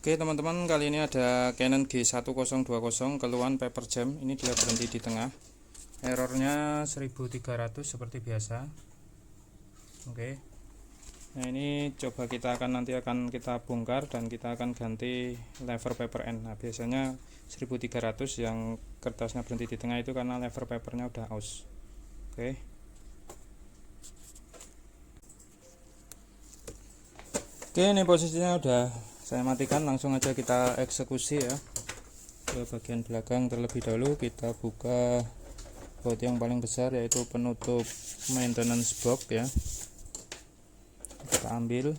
Oke teman-teman, kali ini ada Canon G1020 keluhan paper jam. Ini dia berhenti di tengah. Errornya 1300 seperti biasa. Oke. Nah ini coba nanti akan kita bongkar dan kita akan ganti lever paper end. Nah biasanya 1300 yang kertasnya berhenti di tengah itu karena lever papernya udah aus. Oke. Oke, ini posisinya udah saya matikan, langsung aja kita eksekusi ya. Ke bagian belakang terlebih dahulu kita buka baut yang paling besar, yaitu penutup maintenance box ya. Kita ambil.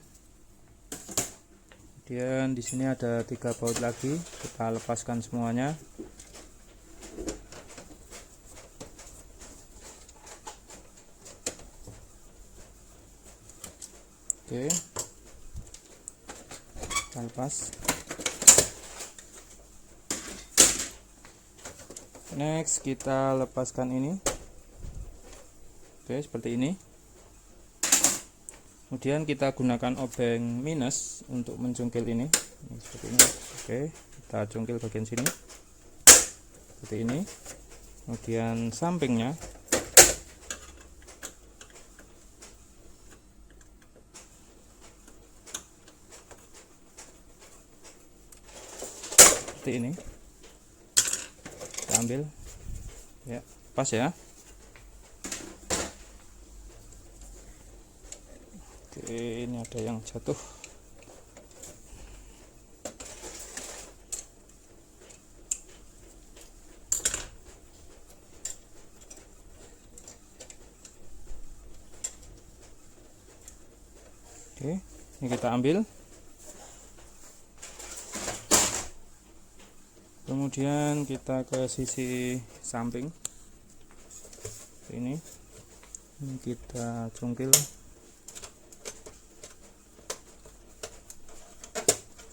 Kemudian di sini ada 3 baut lagi, kita lepaskan semuanya. Oke. Kita lepas. Next kita lepaskan ini. Oke, seperti ini. Kemudian kita gunakan obeng minus untuk mencungkil ini. Seperti ini. Oke, kita cungkil bagian sini seperti ini. Kemudian sampingnya seperti ini. Kita ambil ya, pas ya. Oke, ini ada yang jatuh. Oke, ini kita ambil. Kemudian kita ke sisi samping ini kita cungkil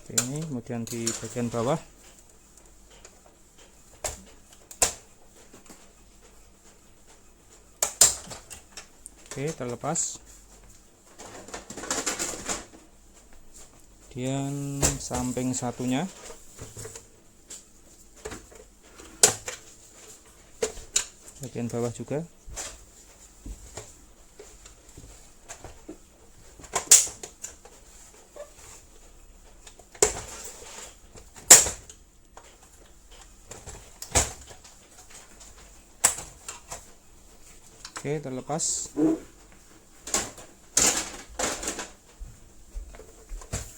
ini, kemudian di bagian bawah. Oke, terlepas. Kemudian samping satunya bagian bawah juga. Oke, terlepas.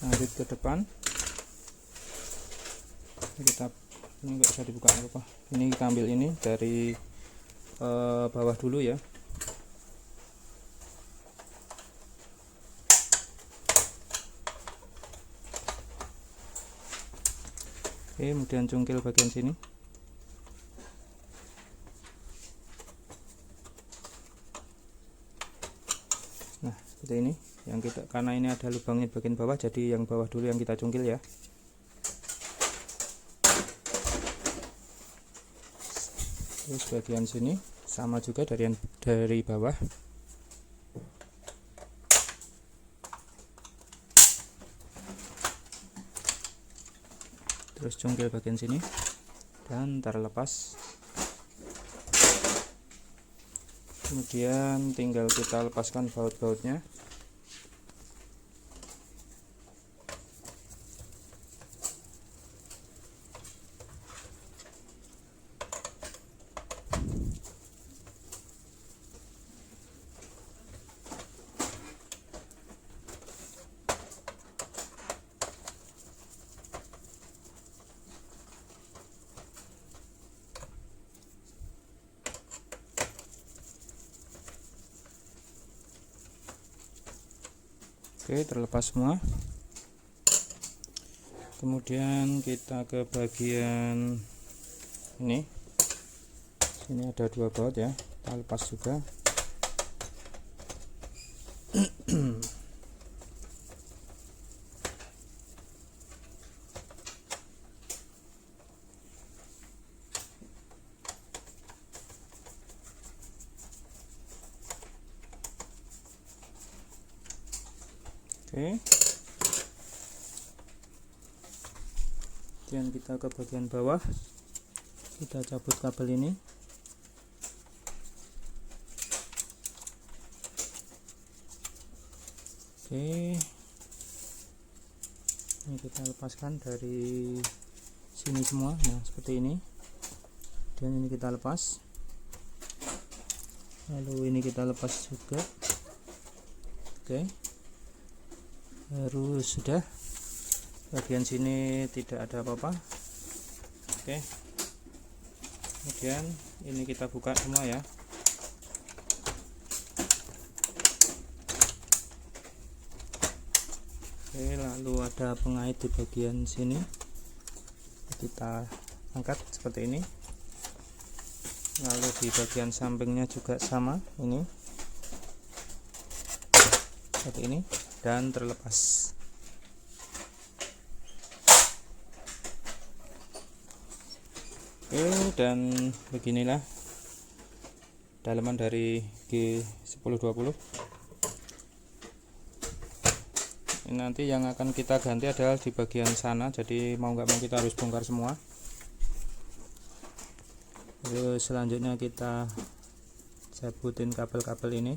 Lanjut ke depan. Ini nggak bisa dibuka apa. Ini kita ambil ini dari bawah dulu ya. Oke, kemudian cungkil bagian sini. Nah, seperti ini. Yang kita, karena ini ada lubangnya bagian bawah, jadi yang bawah dulu yang kita cungkil ya. Terus bagian sini sama juga dari bawah. Terus cungkil bagian sini dan terlepas. Kemudian tinggal kita lepaskan baut-bautnya. Oke, terlepas semua. Kemudian kita ke bagian ini. Sini ada 2 baut ya, kita lepas juga. Oke. Kemudian kita ke bagian bawah, kita cabut kabel ini. Oke, ini kita lepaskan dari sini semua. Nah, seperti ini. Dan ini kita lepas, lalu ini kita lepas juga. Oke, baru sudah. Bagian sini tidak ada apa-apa. Oke, kemudian ini kita buka semua ya. Oke, lalu ada pengait di bagian sini, kita angkat seperti ini. Lalu di bagian sampingnya juga sama, ini seperti ini, dan terlepas. Oke, dan beginilah dalaman dari G1020. Ini nanti yang akan kita ganti adalah di bagian sana, jadi mau nggak mau kita harus bongkar semua. Lalu selanjutnya kita cabutin kabel-kabel ini.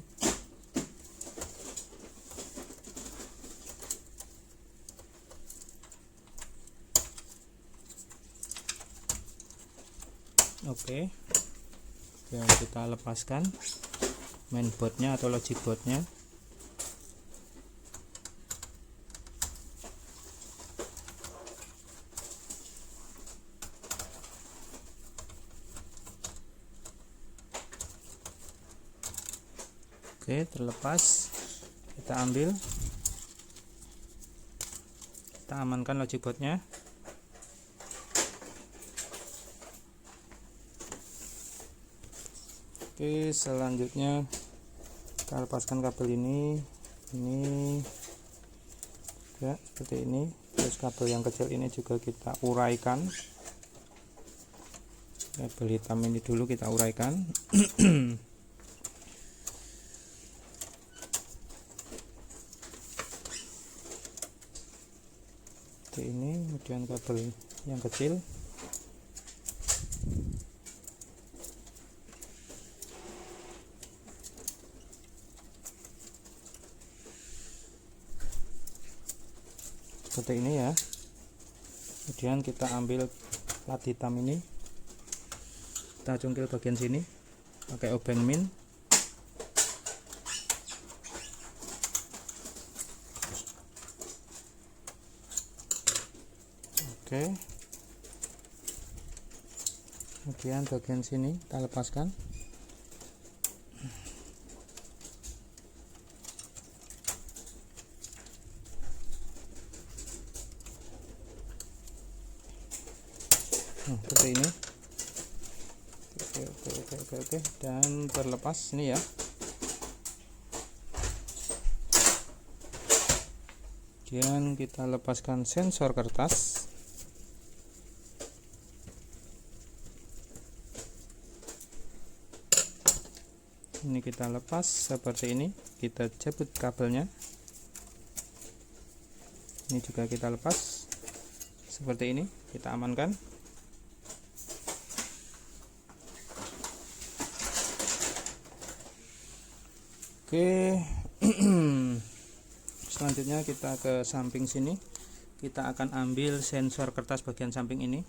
Oke, dan kita lepaskan mainboardnya atau logic boardnya. Oke, terlepas, kita ambil, kita amankan logic boardnya. Oke, selanjutnya kita lepaskan kabel ini ya, seperti ini. Terus kabel yang kecil ini juga kita uraikan. Kabel hitam ini dulu kita uraikan. Seperti ini. Kemudian kabel yang kecil. Seperti ini ya. Kemudian kita ambil plat hitam ini, kita cungkil bagian sini pakai obeng min. Oke, kemudian bagian sini kita lepaskan. Seperti ini. Oke, dan terlepas ini ya. Kemudian kita lepaskan sensor kertas. Ini kita lepas seperti ini, kita cabut kabelnya. Ini juga kita lepas seperti ini, kita amankan. Oke, selanjutnya kita ke samping sini, kita akan ambil sensor kertas bagian samping ini.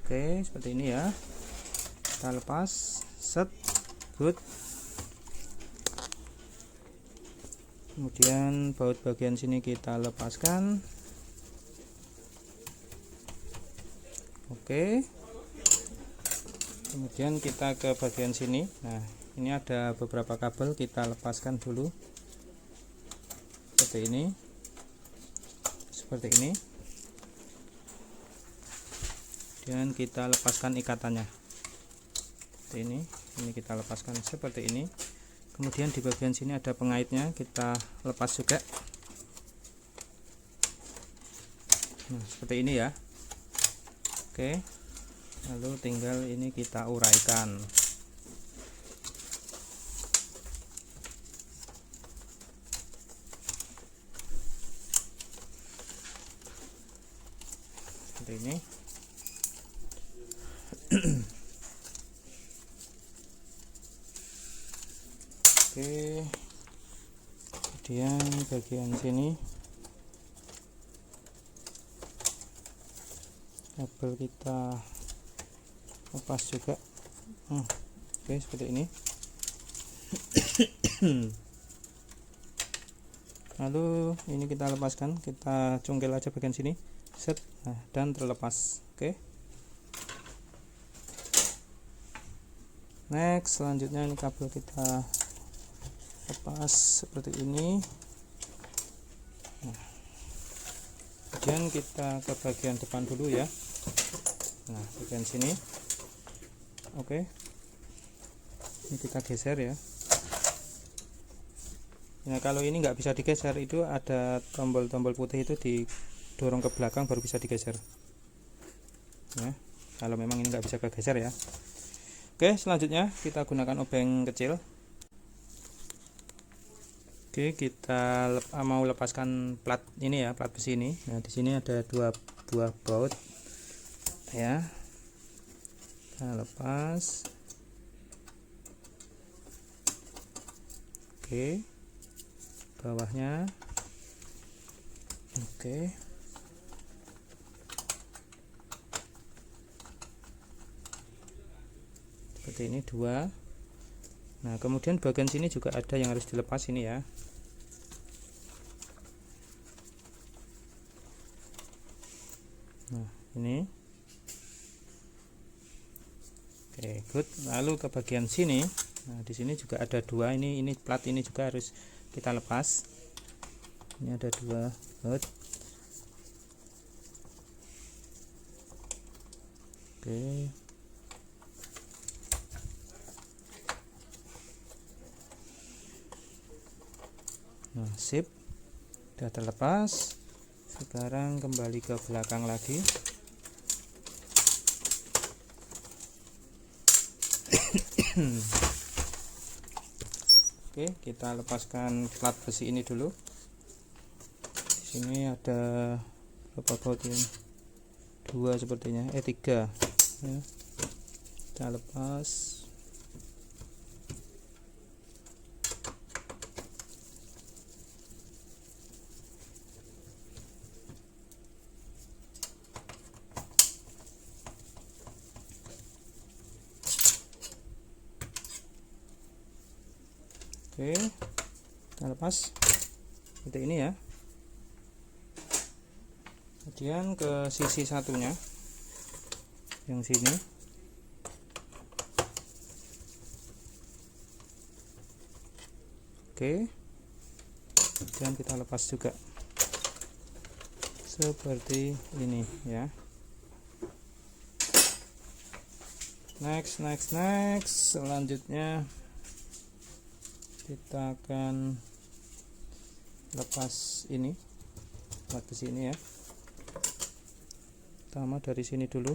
Oke, seperti ini ya. Kita lepas, set, good. Kemudian baut bagian sini kita lepaskan. Oke, kemudian kita ke bagian sini. Nah, ini ada beberapa kabel, kita lepaskan dulu seperti ini, dan kita lepaskan ikatannya seperti ini kita lepaskan seperti ini. Kemudian di bagian sini ada pengaitnya, kita lepas juga. Nah, seperti ini ya. Oke, lalu tinggal ini kita uraikan. seperti ini. Oke, kemudian bagian sini kabel kita lepas juga. Oke, seperti ini. Lalu ini kita lepaskan, kita congkel aja bagian sini, set, nah, dan terlepas. Oke. Next, selanjutnya ini kabel kita lepas seperti ini. Nah, kemudian kita ke bagian depan dulu ya. Nah, bagian sini. Oke. Ini kita geser ya. Nah, kalau ini nggak bisa digeser, itu ada tombol-tombol putih itu didorong ke belakang baru bisa digeser. Nah, kalau memang ini nggak bisa kegeser ya. Oke, selanjutnya kita gunakan obeng kecil. Oke, kita mau lepaskan plat ini ya, plat besi ini. Nah, di sini ada 2 buah baut ya. Kita lepas. Oke, bawahnya. Oke, seperti ini 2. Nah, kemudian bagian sini juga ada yang harus dilepas ini ya. Nah, ini. Oke, good. Lalu ke bagian sini. Nah, di sini juga ada 2. Ini plat ini juga harus kita lepas. Ini ada 2. Good. Oke. Nah, sip. Sudah terlepas. Sekarang kembali ke belakang lagi. Oke, kita lepaskan plat besi ini dulu. Di sini ada berapa baut ini? 2 sepertinya, 3 ya. Kita lepas. Oke, kita lepas seperti ini ya. Kemudian ke sisi satunya, yang sini. Oke, dan kita lepas juga seperti ini ya. Next, selanjutnya kita akan lepas ini plat besi ini ya. Pertama dari sini dulu.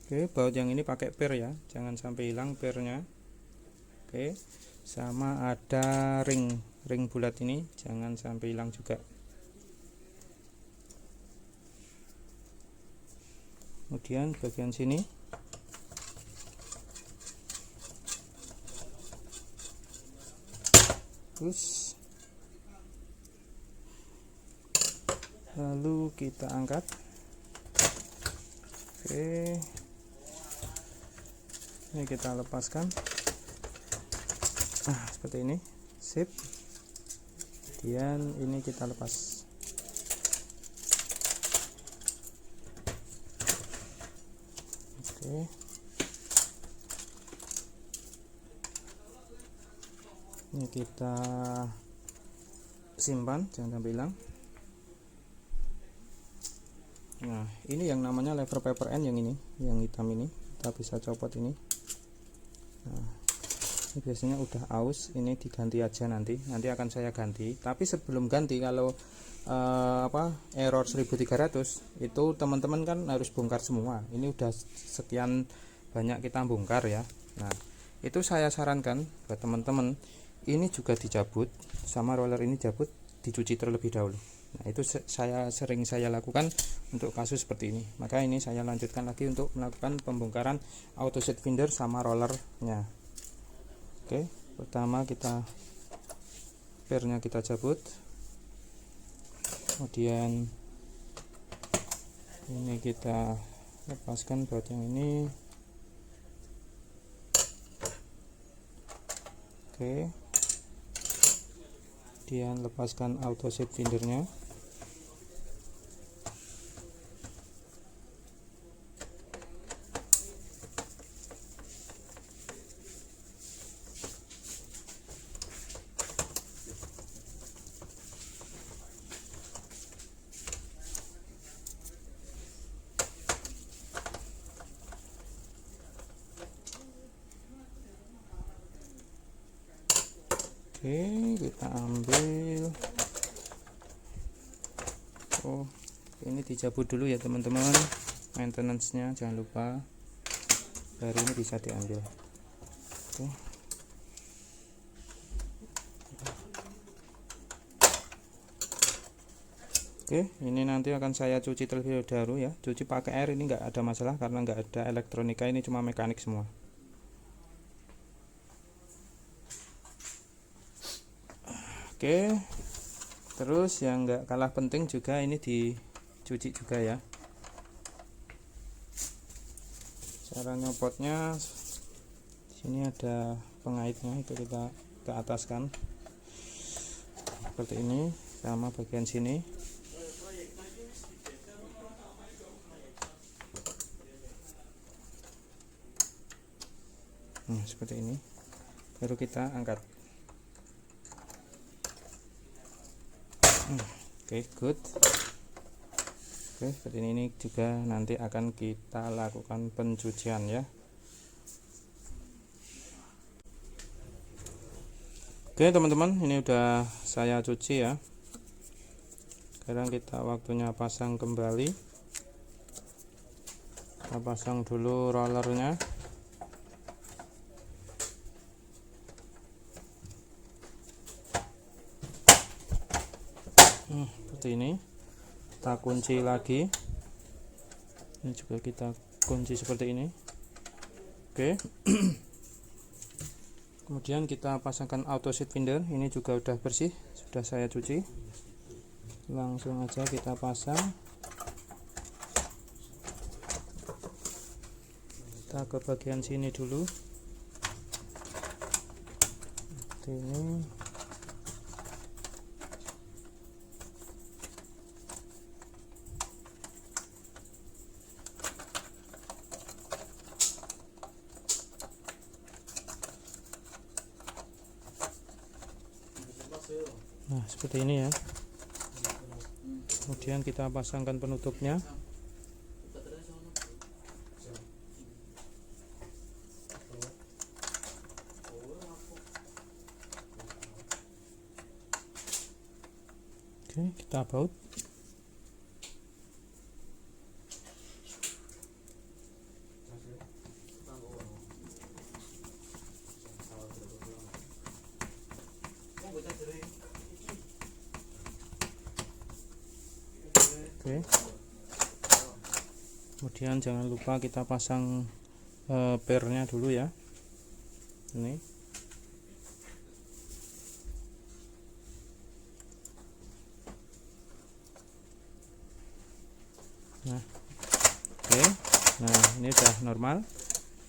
Oke, baut yang ini pakai per ya, jangan sampai hilang pernya. Oke, sama ada ring bulat ini jangan sampai hilang juga. Kemudian bagian sini terus, lalu kita angkat. Oke, ini kita lepaskan. Nah, seperti ini, sip. Kemudian ini kita lepas. Oke, ini kita simpan, jangan sampai hilang. Nah, ini yang namanya lever paper end, yang ini, yang hitam ini, kita bisa copot ini. Nah, ini biasanya udah aus, ini diganti aja nanti akan saya ganti. Tapi sebelum ganti, kalau error 1300 itu teman-teman kan harus bongkar semua. Ini udah sekian banyak kita bongkar ya. Nah, Itu saya sarankan buat teman-teman ini juga dicabut, sama roller ini cabut, dicuci terlebih dahulu. Nah, itu sering saya lakukan untuk kasus seperti ini. Maka ini saya lanjutkan lagi untuk melakukan pembongkaran auto seat finder sama rollernya. Oke, pertama kita pernya kita cabut, kemudian ini kita lepaskan baut yang ini. Oke, kemudian lepaskan auto seat findernya. Oke, kita ambil. Oh, ini dicabut dulu ya teman-teman, maintenance-nya jangan lupa, baru ini bisa diambil. Oke, ini nanti akan saya cuci terlebih dahulu ya. Cuci pakai air ini nggak ada masalah karena nggak ada elektronika, ini cuma mekanik semua. Oke, terus yang nggak kalah penting juga ini dicuci juga ya. Cara nyopotnya, sini ada pengaitnya, itu kita ke ataskan seperti ini, sama bagian sini. Nah, seperti ini, baru kita angkat. Oke, good. Oke, seperti ini juga nanti akan kita lakukan pencucian ya. Oke teman-teman, ini udah saya cuci ya. Sekarang kita waktunya pasang kembali. Kita pasang dulu rollernya. Seperti ini, kita kunci lagi. Ini juga kita kunci seperti ini. Oke. Kemudian kita pasangkan auto seat finder, ini juga udah bersih, sudah saya cuci. Langsung aja kita pasang. Kita ke bagian sini dulu. Seperti ini. Nah, seperti ini ya. Kemudian kita pasangkan penutupnya. Oke, kita baut. Oke. Kemudian jangan lupa kita pasang pernya dulu ya. Ini. Nah, oke. Nah, ini udah normal.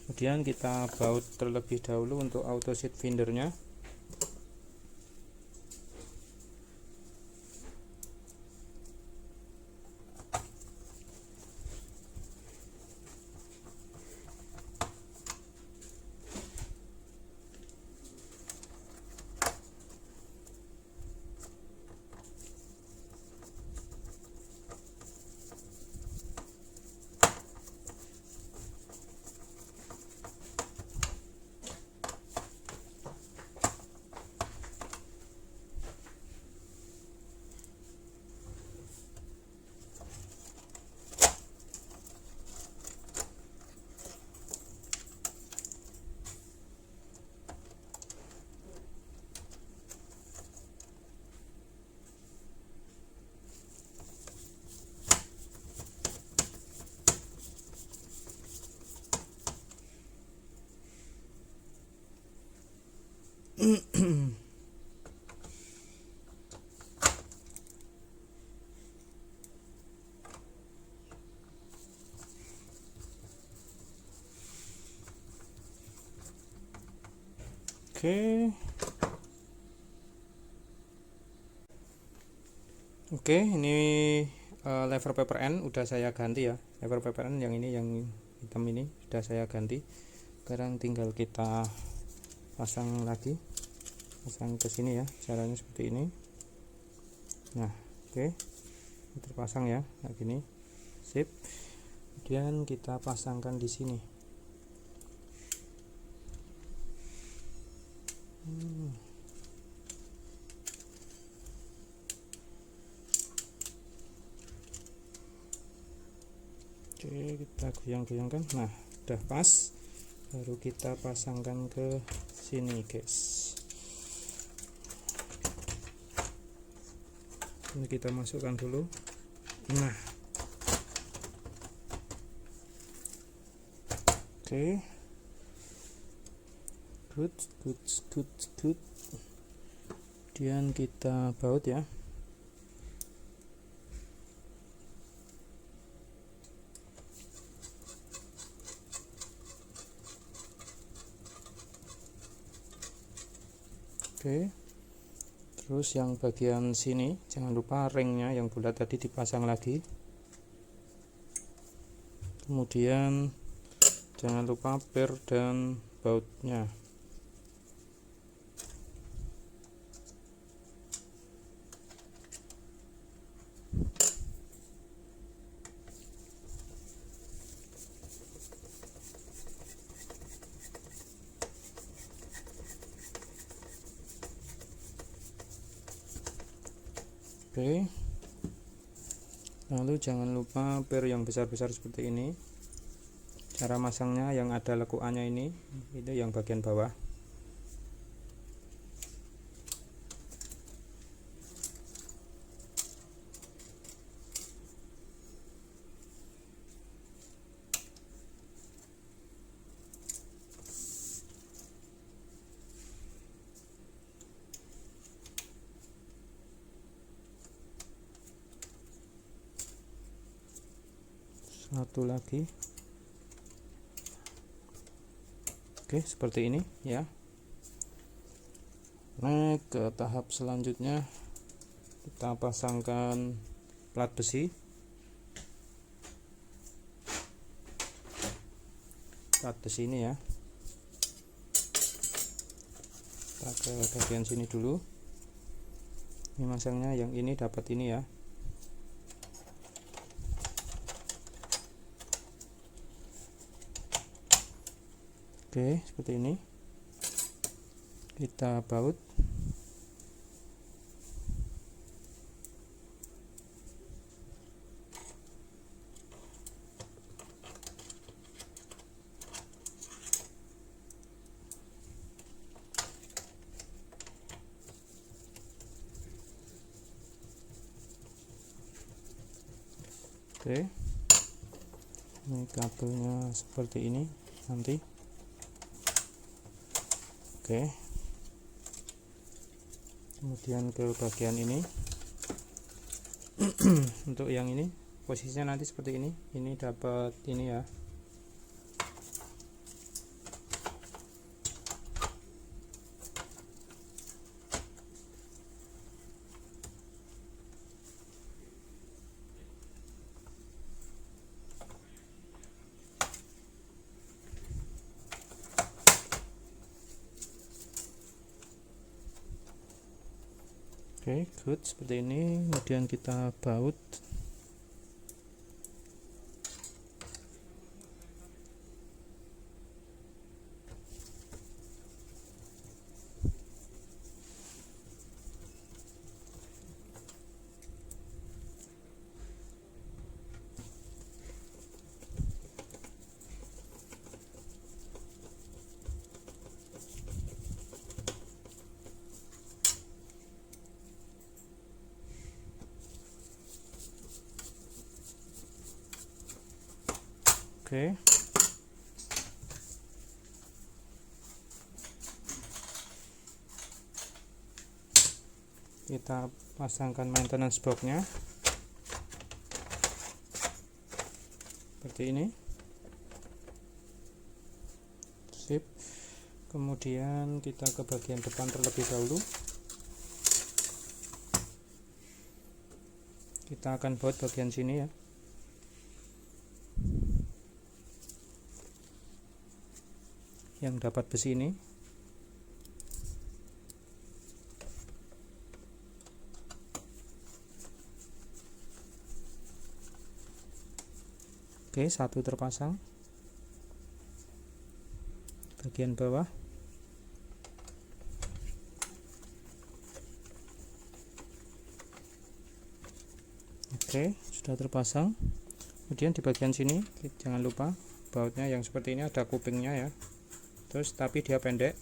Kemudian kita baut terlebih dahulu untuk auto seat findernya. Oke, ini lever paper end udah saya ganti ya. Lever paper end yang ini, yang hitam ini sudah saya ganti. Sekarang tinggal kita pasang lagi, pasang ke sini ya, caranya seperti ini. Nah, oke, terpasang ya, kayak gini, sip. Kemudian kita pasangkan di sini. Oke, kita goyang-goyangkan. Nah, udah pas. Baru kita pasangkan ke sini, guys. Ini kita masukkan dulu. Nah, oke, good. Kemudian kita baut ya. Oke, terus yang bagian sini jangan lupa ringnya yang bulat tadi dipasang lagi. Kemudian jangan lupa per dan bautnya. Oke, lalu jangan lupa per yang besar-besar seperti ini. Cara masangnya yang ada lekukannya ini, itu yang bagian bawah. Satu lagi. Oke, seperti ini ya. Nah, ke tahap selanjutnya kita pasangkan plat besi. Plat besi ini ya. Kita ke bagian sini dulu. Ini masangnya yang ini dapat ini ya. Oke, seperti ini. Kita baut. Oke, ini kabelnya seperti ini nanti. Oke, kemudian ke bagian ini. Untuk yang ini posisinya nanti seperti ini dapat ini ya. Oke, good, seperti ini. Kemudian kita baut. Oke, kita pasangkan maintenance boxnya seperti ini, sip. Kemudian kita ke bagian depan terlebih dahulu. Kita akan buat bagian sini ya. Yang dapat besi ini. Oke, satu terpasang. Bagian bawah. Oke, sudah terpasang. Kemudian di bagian sini jangan lupa bautnya yang seperti ini, ada kupingnya ya. Terus tapi dia pendek.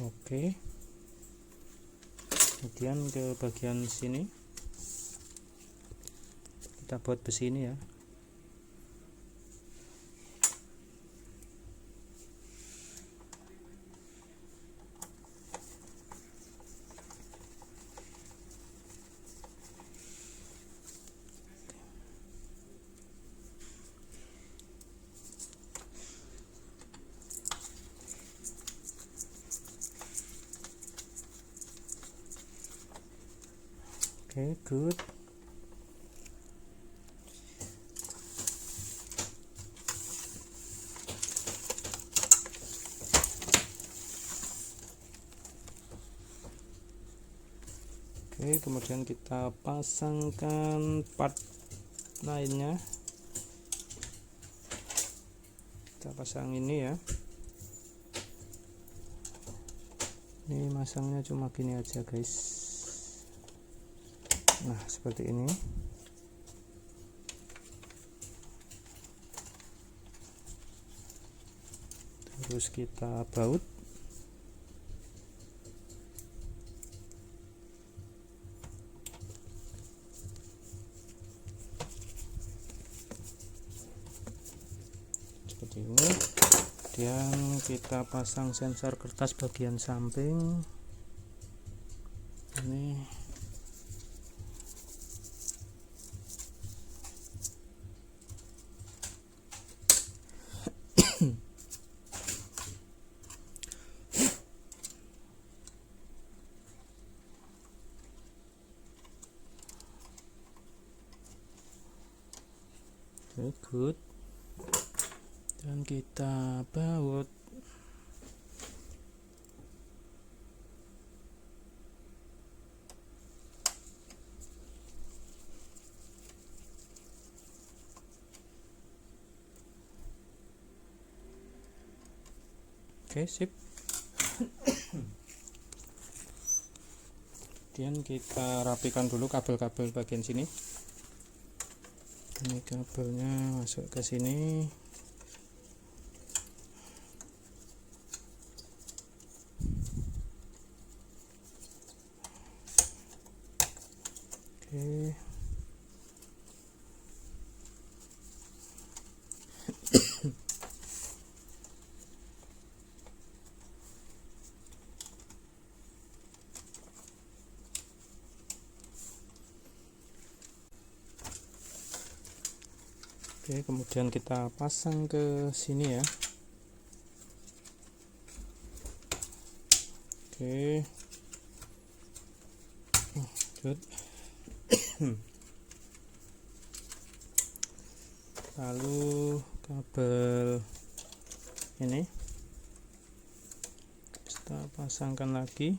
Oke. Kemudian ke bagian sini kita buat besi ini ya. Oke, good. Oke, kemudian kita pasangkan part lainnya. Kita pasang ini ya. Ini masangnya cuma gini aja guys. Nah, seperti ini. Terus kita baut. Seperti ini. Kemudian kita pasang sensor kertas bagian samping. Ini good. Dan kita baut. Oke, sip. Kemudian kita rapikan dulu kabel-kabel bagian sini. Ini kabelnya masuk ke sini. Oke. Oke, kemudian kita pasang ke sini ya. Oke. Good. Lalu kabel ini kita pasangkan lagi.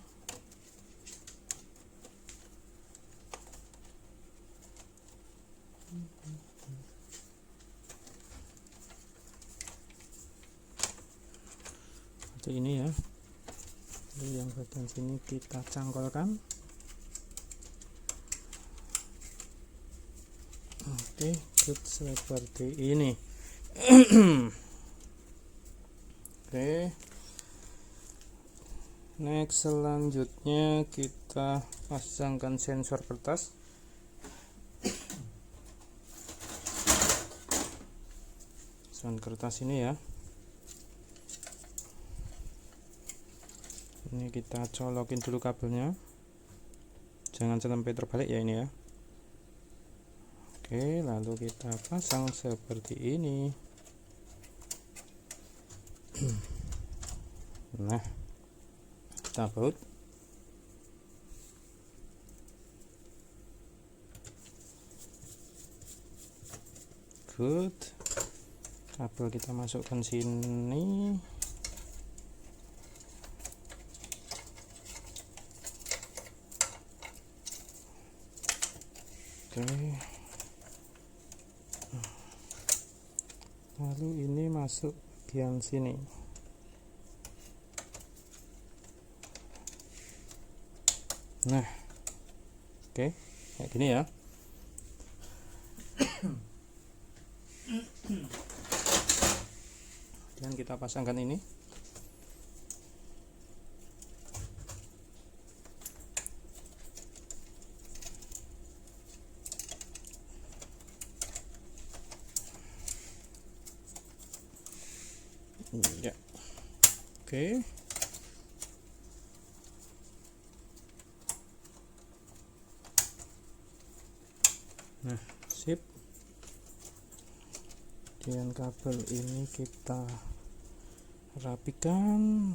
Seperti ini ya. Lalu yang bagian sini kita cangkolkan. Oke, good, seperti ini. Oke. Next, selanjutnya kita pasangkan sensor kertas. Sensor kertas ini ya. Ini kita colokin dulu kabelnya, jangan sampai terbalik ya ini ya. Oke, lalu kita pasang seperti ini. Nah, kita baut. Good. Kabel kita masukkan sini. Oke. Lalu ini masuk bagian sini. Nah, oke, kayak gini ya. Dan kita pasangkan ini. Ya, oke. Nah, sip. Dan kabel ini kita rapikan.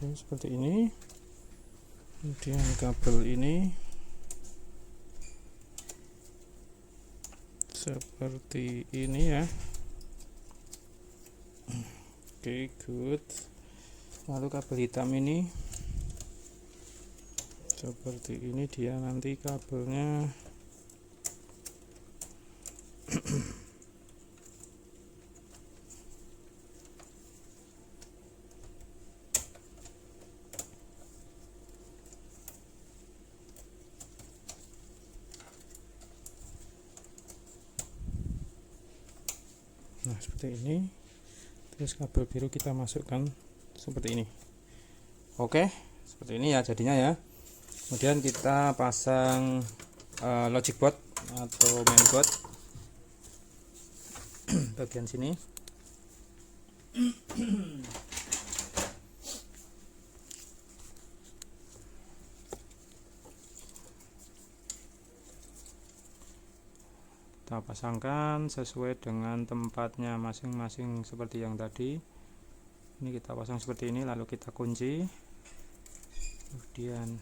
Oke, seperti ini. Kemudian kabel ini seperti ini ya. Oke, good. Lalu kabel hitam ini seperti ini, dia nanti kabelnya. Nah, seperti ini. Terus kabel biru kita masukkan seperti ini. Oke, seperti ini ya jadinya ya. Kemudian kita pasang logic board atau mainboard bagian sini. Kita pasangkan sesuai dengan tempatnya masing-masing seperti yang tadi. Ini kita pasang seperti ini, lalu kita kunci. Kemudian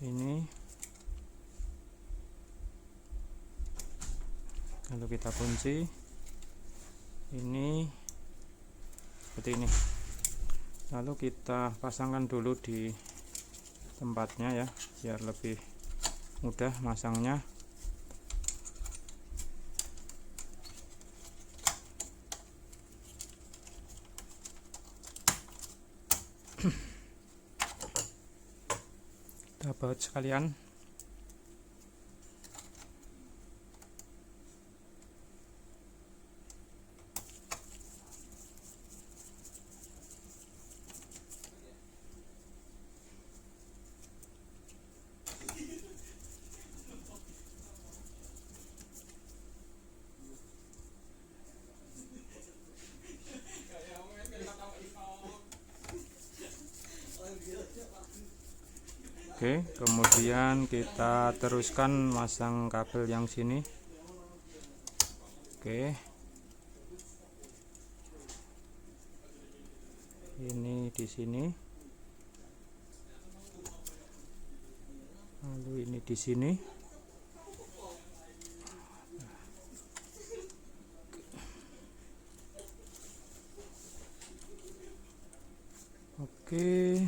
ini, lalu kita kunci ini seperti ini. Lalu kita pasangkan dulu di tempatnya ya, biar lebih mudah masangnya. Kita baut sekalian. Oke, kemudian kita teruskan masang kabel yang sini. Oke, ini di sini, lalu ini di sini. Oke.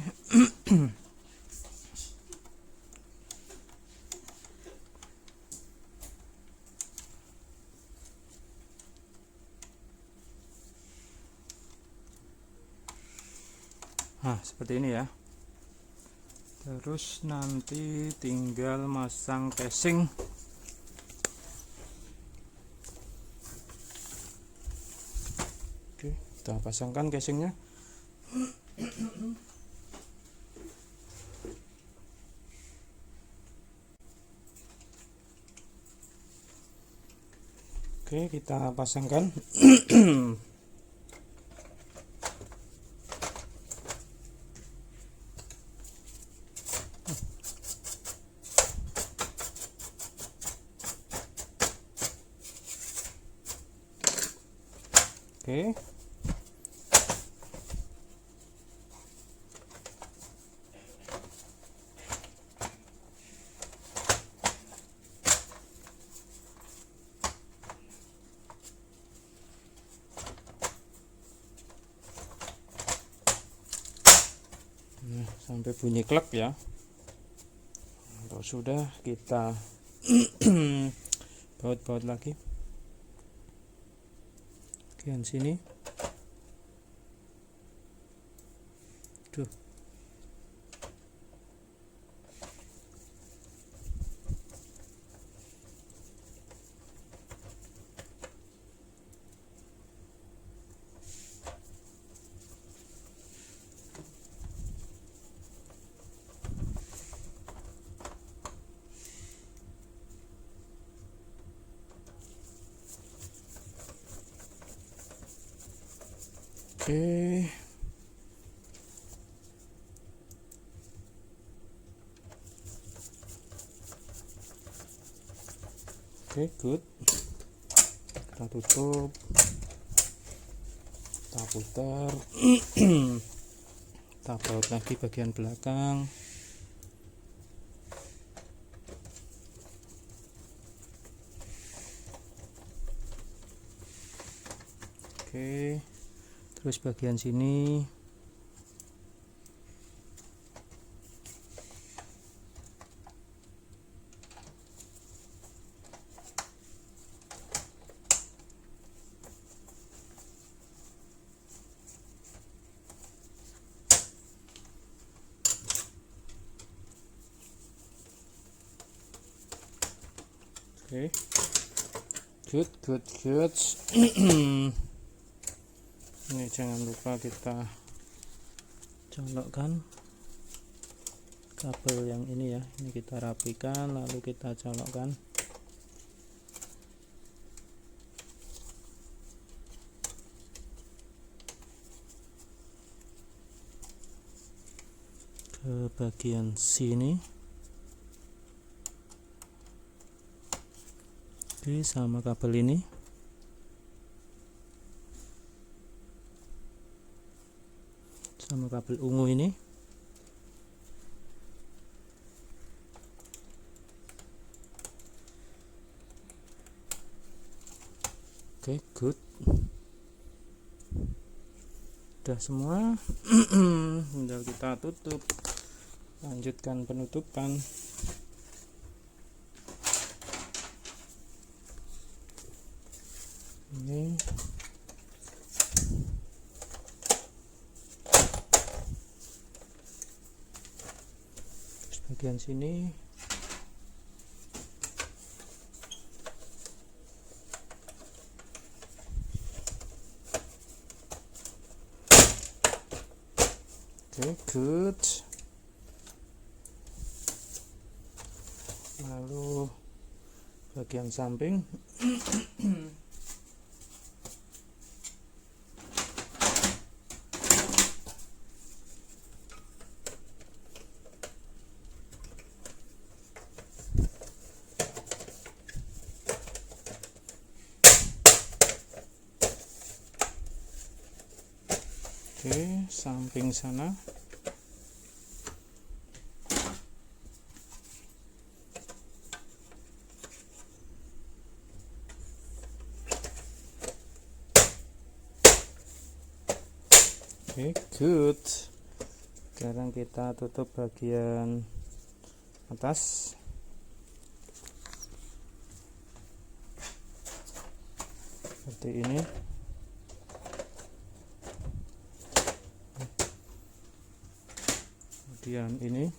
seperti ini ya. Terus nanti tinggal masang casing. Oke, kita pasangkan casingnya. Oke, kita pasangkan. Oke. Nah, sampai bunyi klek ya. Kalau sudah kita baut-baut lagi. Bagian sini. Tuh. Oke. Oke, good. Kita tutup. Kita putar. Kita baut lagi bagian belakang. Oke. Terus bagian sini. Oke. Good. Ini jangan lupa kita colokkan kabel yang ini ya. Ini kita rapikan lalu kita colokkan. Ke bagian sini. Oke, sama kabel ini. Sama kabel ungu ini. Oke, good. Udah semua. Tinggal kita tutup. Lanjutkan penutupan. Ini bagian sini. Oke, good. Lalu bagian samping. Oke, samping sana. Oke, good. Sekarang kita tutup bagian atas. Seperti ini. kemudian ini.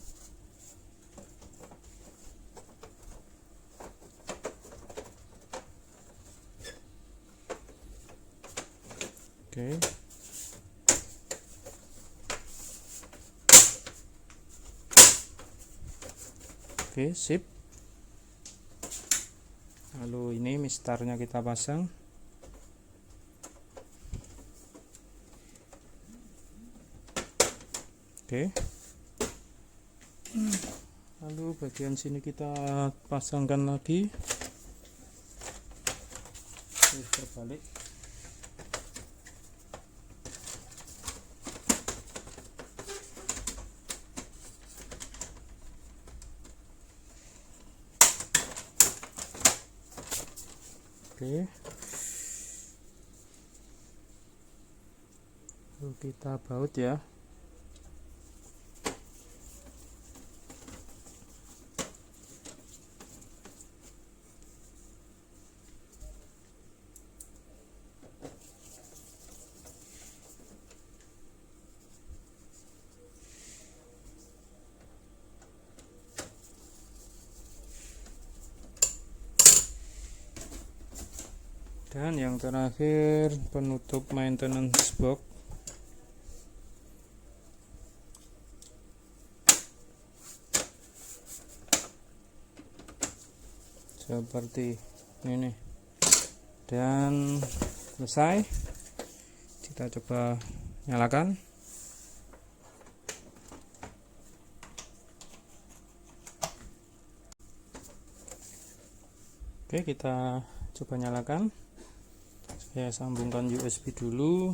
Oke, sip. Lalu ini mistarnya kita pasang. Oke. Lalu bagian sini kita pasangkan lagi. Terbalik. Oke. Lalu kita baut ya. Dan yang terakhir penutup maintenance box. Seperti ini. Dan selesai. Kita coba nyalakan. Oke, kita coba nyalakan. Saya sambungkan USB dulu.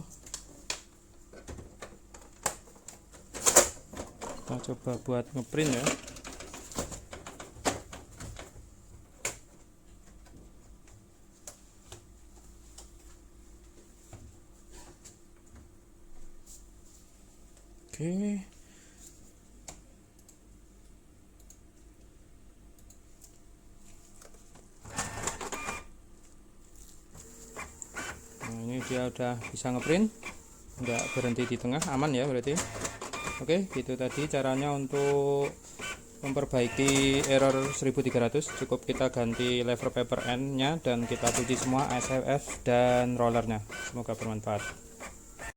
Kita coba buat ngeprint ya. Oke. Ini dia udah bisa ngeprint, nggak berhenti di tengah, aman ya berarti. Oke, gitu tadi caranya untuk memperbaiki error 1300. Cukup kita ganti lever paper end nya dan kita cuci semua SFF dan rollernya. Semoga bermanfaat.